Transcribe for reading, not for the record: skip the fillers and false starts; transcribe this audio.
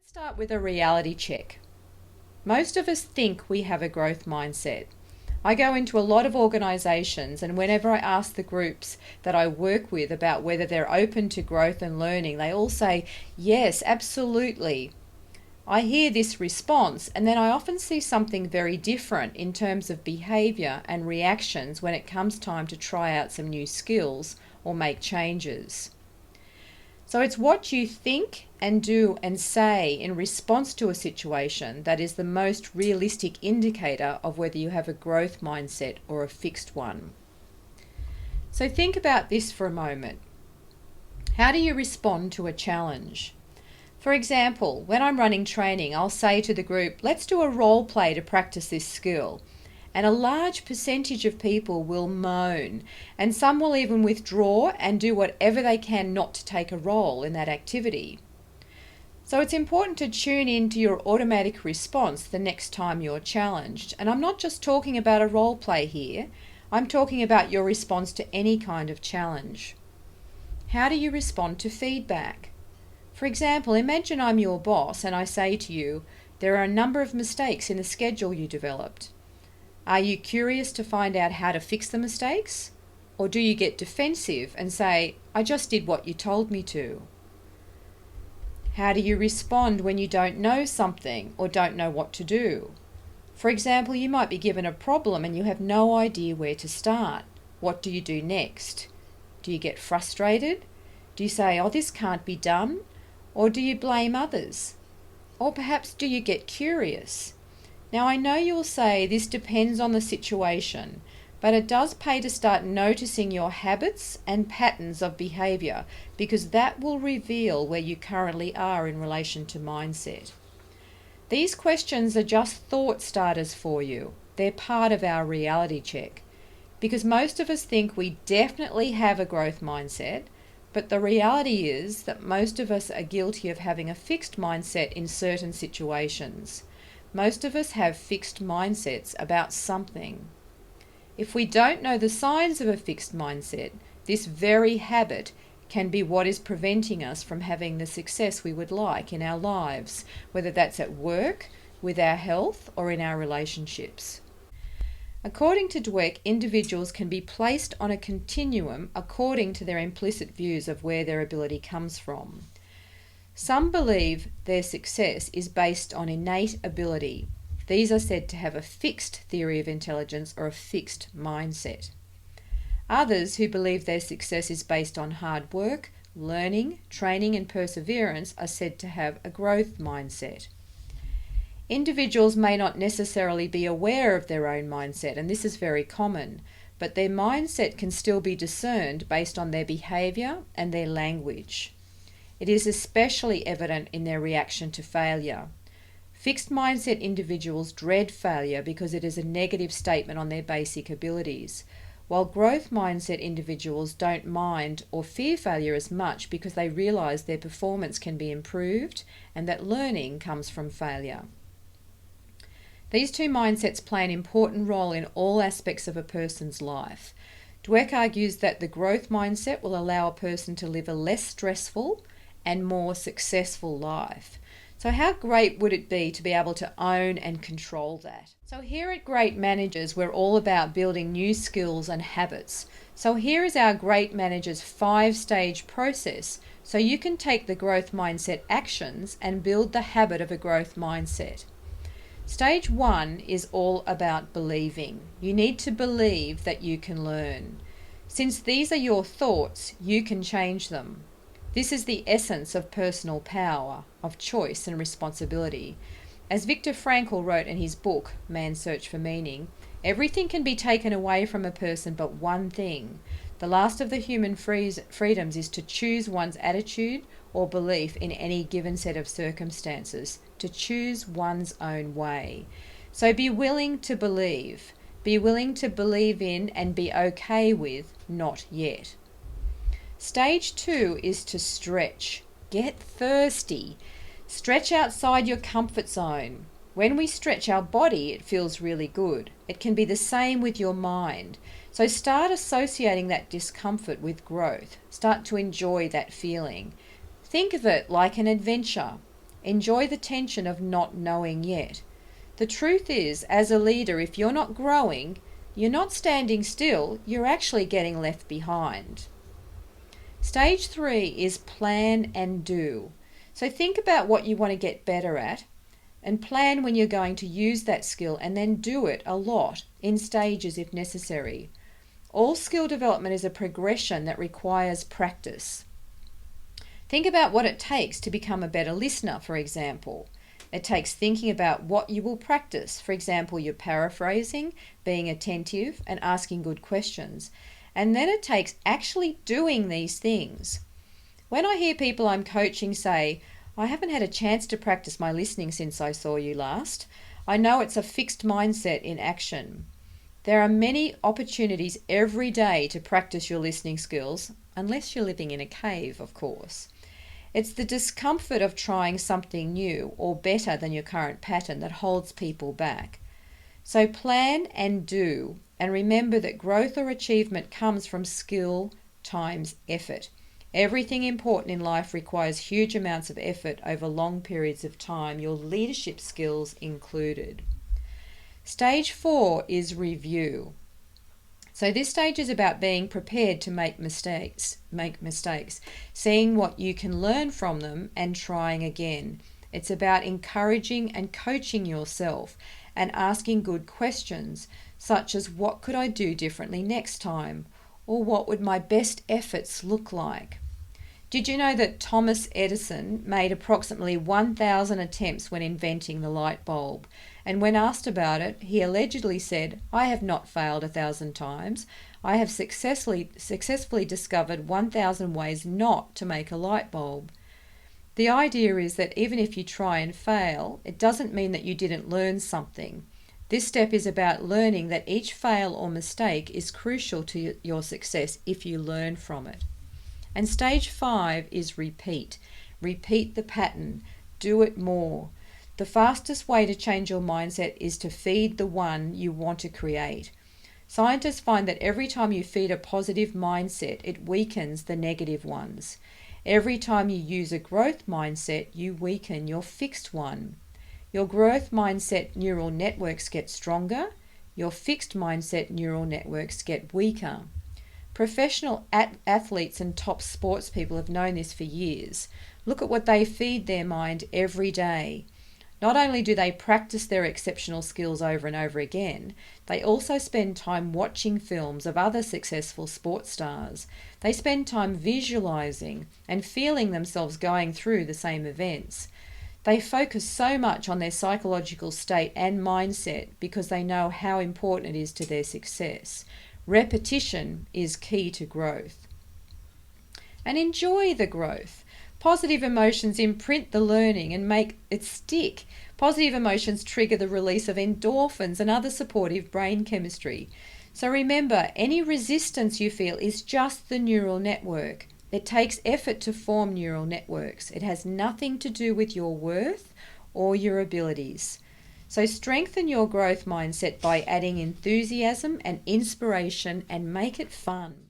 Let's start with a reality check. Most of us think we have a growth mindset. I go into a lot of organisations, and whenever I ask the groups that I work with about whether they're open to growth and learning, they all say, yes, absolutely. I hear this response, and then I often see something very different in terms of behaviour and reactions when it comes time to try out some new skills or make changes. So it's what you think and do and say in response to a situation that is the most realistic indicator of whether you have a growth mindset or a fixed one. So think about this for a moment. How do you respond to a challenge? For example, when I'm running training, I'll say to the group, let's do a role play to practice this skill. And a large percentage of people will moan, and some will even withdraw and do whatever they can not to take a role in that activity. So it's important to tune in to your automatic response the next time you're challenged. And I'm not just talking about a role play here, I'm talking about your response to any kind of challenge. How do you respond to feedback? For example, imagine I'm your boss and I say to you, there are a number of mistakes in the schedule you developed. Are you curious to find out how to fix the mistakes? Or do you get defensive and say, I just did what you told me to? How do you respond when you don't know something or don't know what to do? For example, you might be given a problem and you have no idea where to start. What do you do next? Do you get frustrated? Do you say, oh, this can't be done? Or do you blame others? Or perhaps do you get curious? Now I know you'll say this depends on the situation, but it does pay to start noticing your habits and patterns of behaviour, because that will reveal where you currently are in relation to mindset. These questions are just thought starters for you. They're part of our reality check, because most of us think we definitely have a growth mindset, but the reality is that most of us are guilty of having a fixed mindset in certain situations. Most of us have fixed mindsets about something. If we don't know the signs of a fixed mindset, this very habit can be what is preventing us from having the success we would like in our lives, whether that's at work, with our health, or in our relationships. According to Dweck, individuals can be placed on a continuum according to their implicit views of where their ability comes from. Some believe their success is based on innate ability. These are said to have a fixed theory of intelligence or a fixed mindset. Others who believe their success is based on hard work, learning, training and perseverance are said to have a growth mindset. Individuals may not necessarily be aware of their own mindset, and this is very common, but their mindset can still be discerned based on their behaviour and their language. It is especially evident in their reaction to failure. Fixed mindset individuals dread failure because it is a negative statement on their basic abilities, while growth mindset individuals don't mind or fear failure as much because they realise their performance can be improved and that learning comes from failure. These two mindsets play an important role in all aspects of a person's life. Dweck argues that the growth mindset will allow a person to live a less stressful and more successful life. So how great would it be to be able to own and control that? So here at Great Managers, we're all about building new skills and habits. So here is our Great Managers 5-stage process, so you can take the growth mindset actions and build the habit of a growth mindset. Stage 1 is all about believing. You need to believe that you can learn. Since these are your thoughts, you can change them. This is the essence of personal power, of choice and responsibility. As Viktor Frankl wrote in his book, Man's Search for Meaning, everything can be taken away from a person but one thing. The last of the human freedoms is to choose one's attitude or belief in any given set of circumstances, to choose one's own way. So be willing to believe. Be willing to believe in and be okay with not yet. Stage 2 is to stretch. Get thirsty. Stretch outside your comfort zone. When we stretch our body, it feels really good. It can be the same with your mind. So start associating that discomfort with growth. Start to enjoy that feeling. Think of it like an adventure. Enjoy the tension of not knowing yet. The truth is, as a leader, if you're not growing, you're not standing still, you're actually getting left behind. Stage 3 is plan and do. So think about what you want to get better at and plan when you're going to use that skill, and then do it a lot in stages if necessary. All skill development is a progression that requires practice. Think about what it takes to become a better listener, for example. It takes thinking about what you will practice. For example, you're paraphrasing, being attentive, and asking good questions. And then it takes actually doing these things. When I hear people I'm coaching say, "I haven't had a chance to practice my listening since I saw you last," I know it's a fixed mindset in action. There are many opportunities every day to practice your listening skills, unless you're living in a cave, of course. It's the discomfort of trying something new or better than your current pattern that holds people back. So plan and do, and remember that growth or achievement comes from skill times effort. Everything important in life requires huge amounts of effort over long periods of time, your leadership skills included. Stage 4 is review. So this stage is about being prepared to make mistakes, seeing what you can learn from them and trying again. It's about encouraging and coaching yourself and asking good questions, such as what could I do differently next time? Or what would my best efforts look like? Did you know that Thomas Edison made approximately 1,000 attempts when inventing the light bulb? And when asked about it, he allegedly said, "I have not failed 1,000 times. I have successfully discovered 1,000 ways not to make a light bulb." The idea is that even if you try and fail, it doesn't mean that you didn't learn something. This step is about learning that each fail or mistake is crucial to your success if you learn from it. And stage 5 is repeat. Repeat the pattern. Do it more. The fastest way to change your mindset is to feed the one you want to create. Scientists find that every time you feed a positive mindset, it weakens the negative ones. Every time you use a growth mindset, you weaken your fixed one. Your growth mindset neural networks get stronger. Your fixed mindset neural networks get weaker. Professional athletes and top sports people have known this for years. Look at what they feed their mind every day. Not only do they practice their exceptional skills over and over again, they also spend time watching films of other successful sports stars. They spend time visualizing and feeling themselves going through the same events. They focus so much on their psychological state and mindset because they know how important it is to their success. Repetition is key to growth. And enjoy the growth. Positive emotions imprint the learning and make it stick. Positive emotions trigger the release of endorphins and other supportive brain chemistry. So remember, any resistance you feel is just the neural network. It takes effort to form neural networks. It has nothing to do with your worth or your abilities. So strengthen your growth mindset by adding enthusiasm and inspiration and make it fun.